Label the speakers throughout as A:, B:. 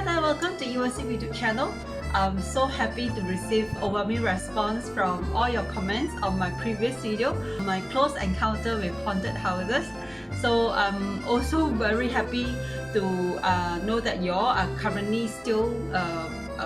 A: and welcome to USC YouTube channel. I'm so happy to receive overwhelming response from all your comments on my previous video, my close encounter with haunted houses. So I'm also very happy to know that you all are currently still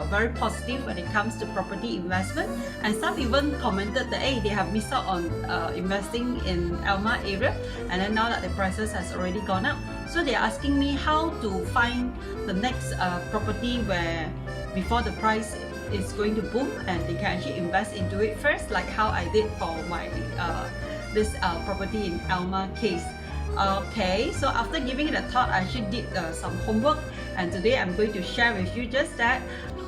A: very positive when it comes to property investment, and some even commented that hey, they have missed out on investing in Alma area, and then now that the prices has already gone up, so they're asking me how to find the next property where before the price is going to boom and they can actually invest into it first, like how I did for my this property in Alma case. Okay, so after giving it a thought, I actually did some homework, and today I'm going to share with you just that.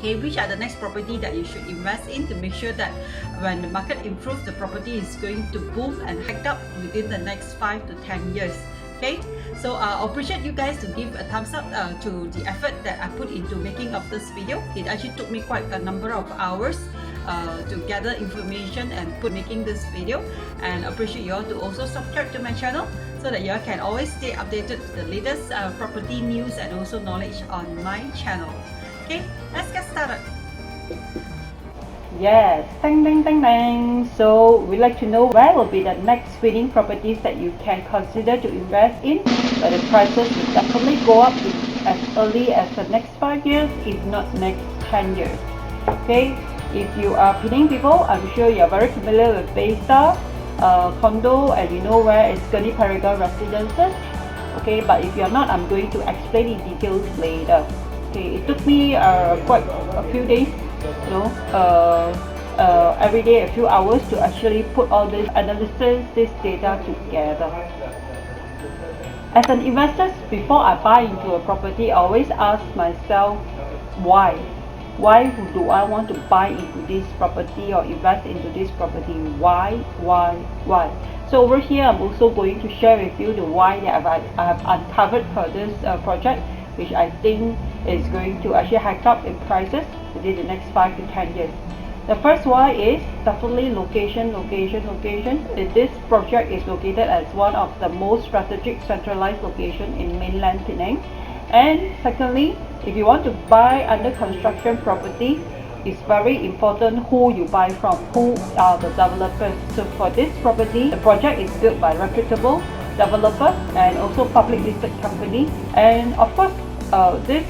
A: Okay, which are the next property that you should invest in to make sure that when the market improves, the property is going to boom and hike up within the next 5 to 10 years. Okay, so I appreciate you guys to give a thumbs up to the effort that I put into making of this video. It actually took me quite a number of hours to gather information and making this video, and appreciate you all to also subscribe to my channel so that you all can always stay updated to the latest property news and also knowledge on my channel. Okay, let's get started. Yes, ding ding ding ding. So we'd like to know where will be the next winning properties that you can consider to invest in, where the prices will definitely go up as early as the next 5 years, if not next 10 years. Okay, if you are Penang people, I'm sure you're very familiar with Baystar, Condo, and you know where it's Paragon Residences. Okay, but if you're not, I'm going to explain in details later. Okay, it took me quite a few days, you know, every day a few hours to actually put all this analysis, this data together. As an investor, before I buy into a property, I always ask myself why. Why do I want to buy into this property or invest into this property? Why? So over here, I'm also going to share with you the why that I have uncovered for this project, which I think is going to actually hike up in prices within the next 5 to 10 years. The first why is definitely location. This project is located as one of the most strategic centralized location in mainland Penang. And secondly, if you want to buy under construction property, it's very important who you buy from, who are the developers. So for this property, the project is built by reputable developers and also public listed company. And of course, this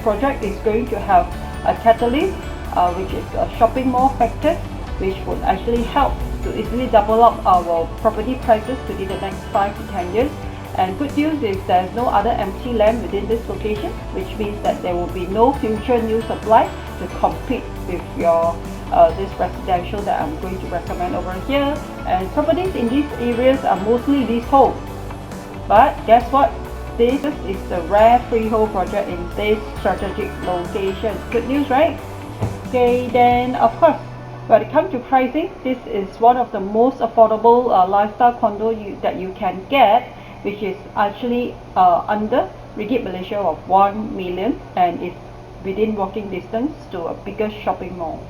A: project is going to have a catalyst, which is a shopping mall factor, which would actually help to easily double up our property prices within the next 5 to 10 years. And good news is there's no other empty land within this location, which means that there will be no future new supply to compete with your this residential that I'm going to recommend over here. And properties in these areas are mostly leasehold. But guess what? This is the rare freehold project in this strategic location. Good news, right? Okay, then of course, when it comes to pricing, this is one of the most affordable lifestyle condo that you can get, which is actually under ringgit Malaysia of 1 million, and it's within walking distance to a bigger shopping mall.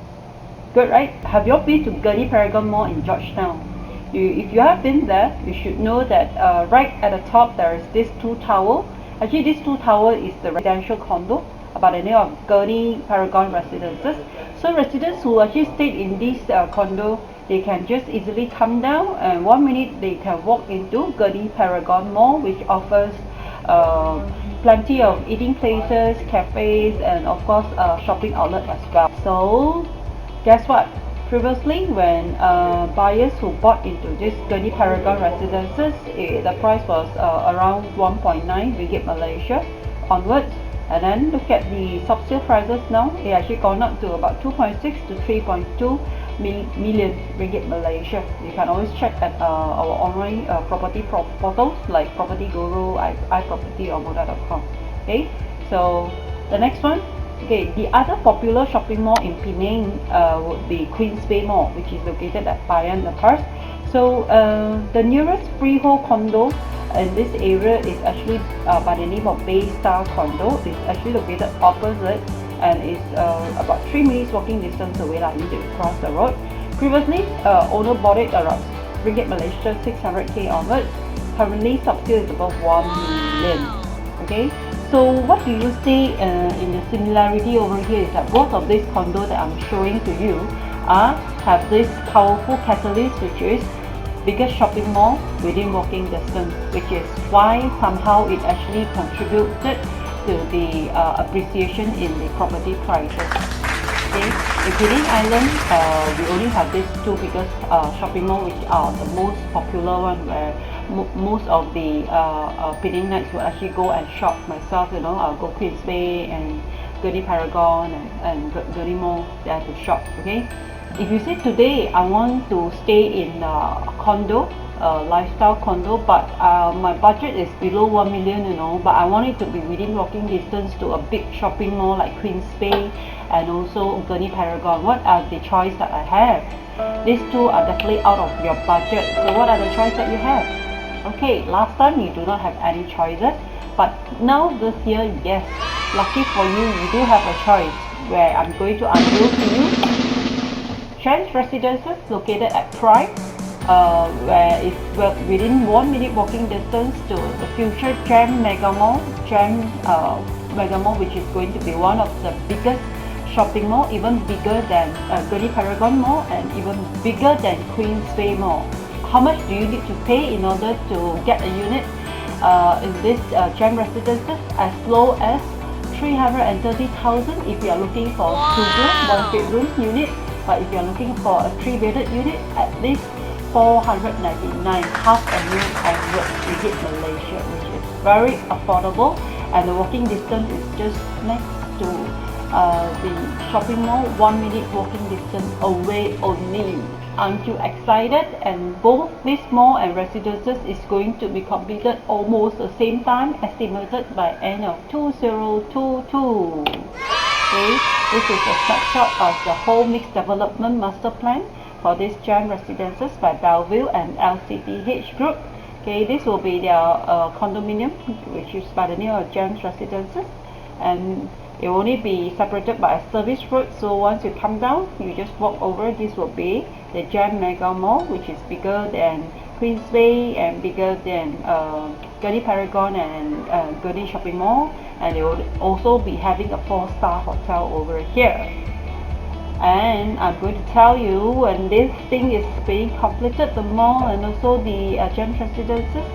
A: Good, right? Have you all been to Paragon Mall in Georgetown? If you have been there, you should know that right at the top there is this 2 tower. Actually, this 2 tower is the residential condo by the name of Paragon Residences. So residents who actually stayed in this condo, they can just easily come down, and 1 minute they can walk into Paragon Mall, which offers plenty of eating places, cafes, and of course shopping outlet as well. So guess what? Previously, when buyers who bought into this Paragon Residences, the price was around 1.9 ringgit Malaysia onwards. And then look at the sub-sale prices now. It actually gone up to about 2.6 to 3.2 million ringgit Malaysia. You can always check at our online property portals like Property Guru, iProperty, or Moda.com. Okay, so the next one. Okay, the other popular shopping mall in Penang would be Queensway Mall, which is located at Bayan Lepas. So the nearest freehold condo in this area is actually by the name of Baystar Condo. It's actually located opposite and is about 3 minutes walking distance away. You need to cross the road. Previously, owner bought it around ringgit Malaysia 600k onwards. Currently, sub-sale is above 1 million. Okay, So what do you see in the similarity over here is that both of these condos that I'm showing to you have this powerful catalyst, which is biggest shopping mall within walking distance, which is why somehow it actually contributed to the appreciation in the property prices. Okay, in Penang Island, we only have these two biggest shopping malls, which are the most popular one, where most of the Penangites will actually go and shop. Myself, I'll go Queensway and Paragon and Gurney Mall there to shop. Okay, if you say today I want to stay in a condo, lifestyle condo, but my budget is below 1 million, but I want it to be within walking distance to a big shopping mall like Queensway and also Gurney Paragon. What are the choice that I have? These two are definitely out of your budget. So what are the choice that you have? Okay, last time you do not have any choices, but now this year, yes, lucky for you, you do have a choice, where I'm going to unveil to you Gems Residences located at Prime, where it's within 1 minute walking distance to the future Gem Mega Mall, Mega Mall, which is going to be one of the biggest shopping mall, even bigger than Gurney Paragon Mall and even bigger than Queensway Mall. How much do you need to pay in order to get a unit in this Gem Residences? As low as 330,000 if you are looking for a 2-bedroom, 1-bedroom unit. But if you are looking for a 3-bedded unit, at least 499, half a million ringgit Malaysia, which is very affordable, and the walking distance is just next to the shopping mall, 1 minute walking distance away only. Aren't you excited? And both this mall and residences is going to be completed almost the same time, estimated by end of 2022. Okay, this is a snapshot of the whole mixed development master plan for this Gem Residences by Bellevue and LCTH Group. Okay, this will be their condominium, which is by the name of Gem Residences, and it will only be separated by a service road. So once you come down, you just walk over. This will be the Gem Mega Mall, which is bigger than Queensway and bigger than Gurney Paragon and Gurney Shopping Mall, and they will also be having a 4-star hotel over here. And I'm going to tell you, when this thing is being completed, the mall and also the Gem Residences,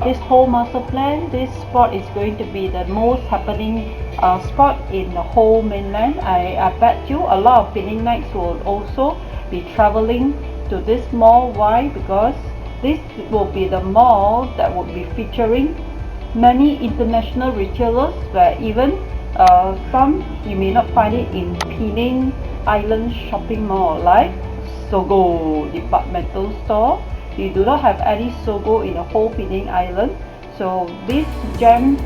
A: this whole master plan, this spot is going to be the most happening spot in the whole mainland. I bet you a lot of Penangites will also be traveling to this mall. Why? Because this will be the mall that will be featuring many international retailers, where even some you may not find it in Penang Island shopping mall, like Sogo departmental store. You do not have any Sogo in the whole Penang Island. So this Gem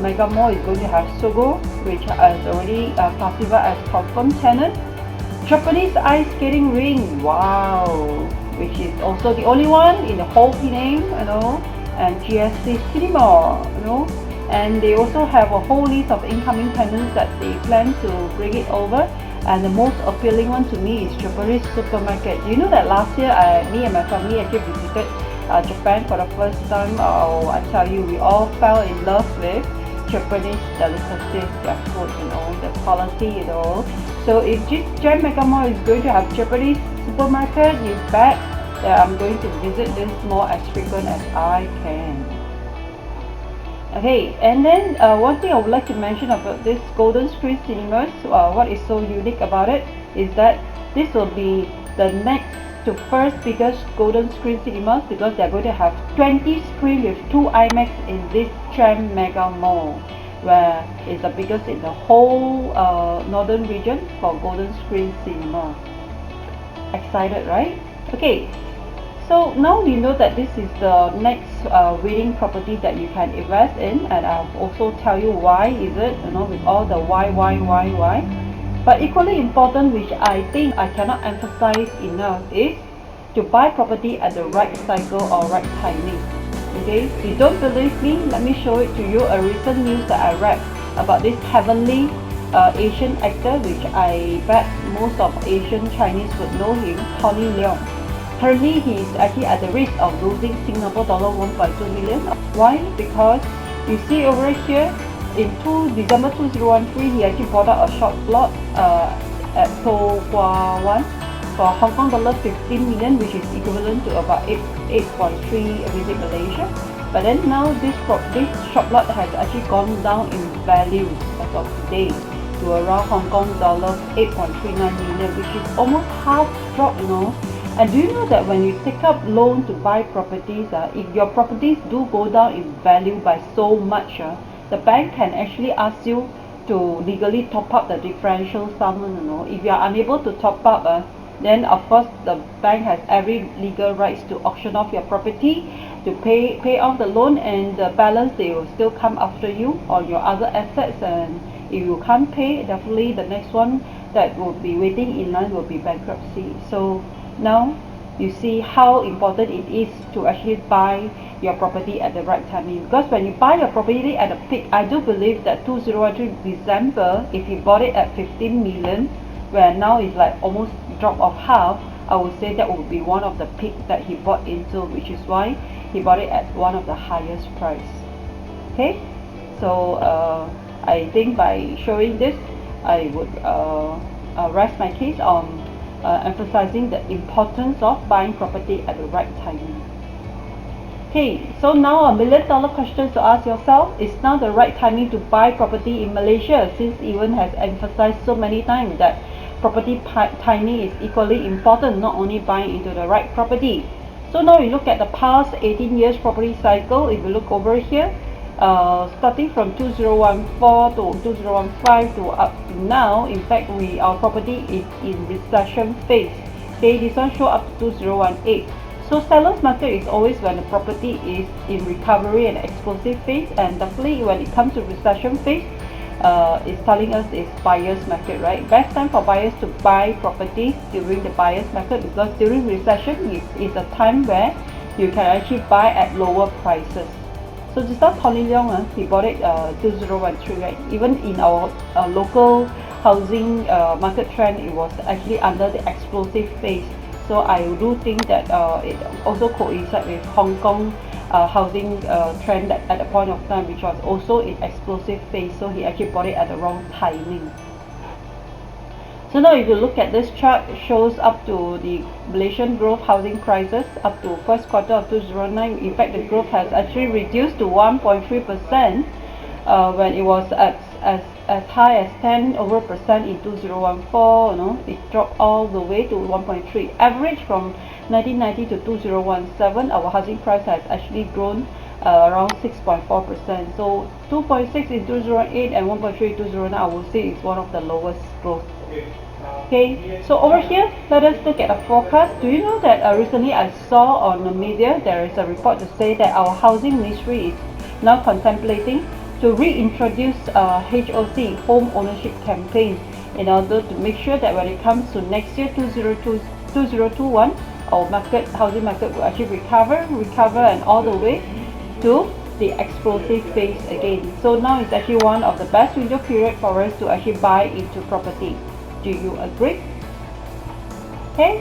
A: Mega Mall is going to have Sogo, which is already classified as confirmed tenant. Japanese ice skating ring, wow, which is also the only one in the whole Penang, and GSC Cinema, and they also have a whole list of incoming tenants that they plan to bring it over. And the most appealing one to me is Japanese supermarket. You know that last year, me and my family actually visited Japan for the first time. Oh, I tell you, we all fell in love with Japanese delicacies, their food, the quality, So if Gem Mega Mall is going to have Japanese supermarket, you bet that I'm going to visit this mall as frequent as I can. Okay, and then one thing I would like to mention about this Golden Screen Cinemas, what is so unique about it is that this will be the next to first biggest Golden Screen Cinemas, because they're going to have 20 screens with 2 IMAX in this Gem Mega Mall, where it's the biggest in the whole northern region for Golden Screen Cinema. Excited, right? Okay. So now you know that this is the next winning property that you can invest in, and I'll also tell you why is it, with all the why. But equally important, which I think I cannot emphasize enough, is to buy property at the right cycle or right timing. Okay, if you don't believe me, let me show it to you. A recent news that I read about this heavenly Asian actor, which I bet most of Asian Chinese would know him, Tony Leong. Currently, he is actually at the risk of losing Singapore dollar 1.2 million. Why? Because you see over here, in December 2013, he actually bought out a short plot at So Hua Wan for Hong Kong dollar 15 million, which is equivalent to about 8.3 visit Malaysia. But then now this short plot has actually gone down in value as of today to around Hong Kong dollar 8.39 million, which is almost half drop, you know. And do you know that when you take up loan to buy properties, if your properties do go down in value by so much, the bank can actually ask you to legally top up the differential sum, you know. If you are unable to top up, then of course the bank has every legal rights to auction off your property, to pay off the loan, and the balance they will still come after you on your other assets. And if you can't pay, definitely the next one that will be waiting in line will be bankruptcy. So now you see how important it is to actually buy your property at the right timing, because when you buy your property at a peak, I do believe that 2013 December, if you bought it at 15 million, where now it's like almost drop of half, I would say that would be one of the peak that he bought into, which is why he bought it at one of the highest price. Okay, so I think by showing this, I would rest my case on emphasizing the importance of buying property at the right timing. Okay, so now $1 million question to ask yourself: is now the right timing to buy property in Malaysia, since Ewan has emphasized so many times that property timing is equally important, not only buying into the right property. So now we look at the past 18 years property cycle. If you look over here, starting from 2014 to 2015 to up to now, in fact our property is in recession phase. Okay, this one show up to 2018. So seller's market is always when the property is in recovery and explosive phase, and definitely when it comes to recession phase, it's telling us it's buyer's market, right? Best time for buyers to buy properties during the buyer's market, because during recession is a time where you can actually buy at lower prices. So just like Tony Leong, he bought it 2013, right? Even in our local housing market trend, it was actually under the explosive phase. So I do think that it also coincides with Hong Kong housing trend at the point of time, which was also in explosive phase. So he actually bought it at the wrong timing. So now if you look at this chart, it shows up to the Malaysian growth housing prices up to first quarter of 2009. In fact, the growth has actually reduced to 1.3% when it was as high as 10% in 2014. You know, it dropped all the way to 1.3. Average from 1990 to 2017, our housing price has actually grown around 6.4%. So 2.6 in 2008 and 1.3 in 2009, I would say is one of the lowest growth. Okay, so over here, let us look at a forecast. Do you know that recently I saw on the media there is a report to say that our housing ministry is now contemplating to reintroduce HOC, home ownership campaign, in order to make sure that when it comes to next year 2021, our housing market will actually recover and all the way to the explosive phase again. So now it's actually one of the best window period for us to actually buy into property. Do you agree? Okay.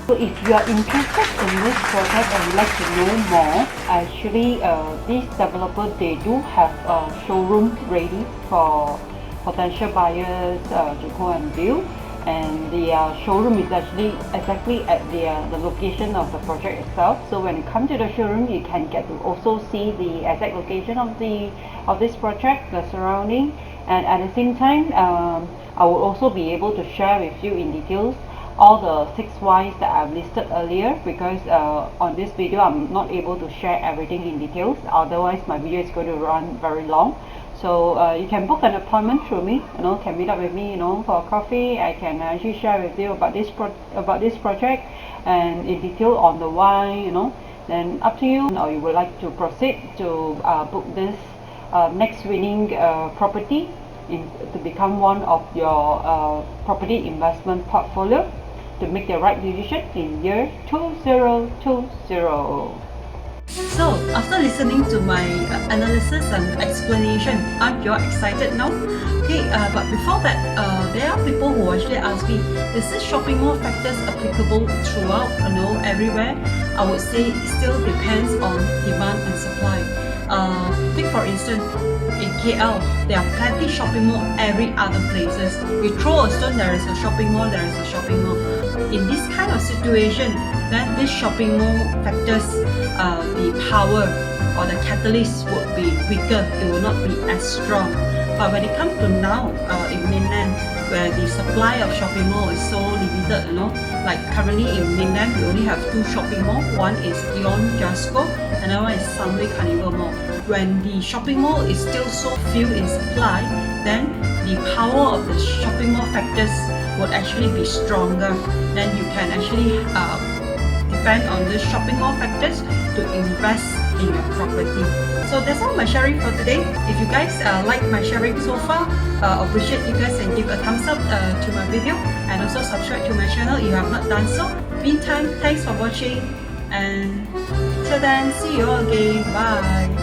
A: So if you are interested in this project and would like to know more, actually these developers, they do have a showroom ready for potential buyers to go and view, and the showroom is actually exactly at the location of the project itself. So when you come to the showroom, you can get to also see the exact location of this project, the surrounding, and at the same time I will also be able to share with you in details all the 6 whys that I've listed earlier, because on this video I'm not able to share everything in details, otherwise my video is going to run very long. So you can book an appointment through me, you know, can meet up with me, you know, for a coffee. I can actually share with you about this project and in detail on the why, you know. Then up to you, or you would like to proceed to book this next winning property to become one of your property investment portfolio, to make the right decision in year 2020. So, after listening to my analysis and explanation, aren't you excited now? Okay, but before that, there are people who actually ask me, is this shopping mall factors applicable throughout, you know, everywhere? I would say it still depends on demand and supply. Take for instance,
B: in KL, there are plenty shopping mall every other places. You throw a stone, there is a shopping mall, there is a shopping mall. In this kind of situation, then this shopping mall factors the power or the catalyst would be weaker, it will not be as strong. But when it comes to now in mainland, where the supply of shopping mall is so limited, like currently in mainland we only have 2 shopping mall. One is Leong Jasco, another one is Sunway Carnival Mall. When the shopping mall is still so few in supply, then the power of the shopping mall factors would actually be stronger. Then you can actually depend on the shopping mall factors to invest in your property. So that's all my sharing for today. If you guys like my sharing so far, appreciate you guys and give a thumbs up to my video, and also subscribe to my channel if you have not done so. Meantime, thanks for watching, and till then, see you all again. Bye.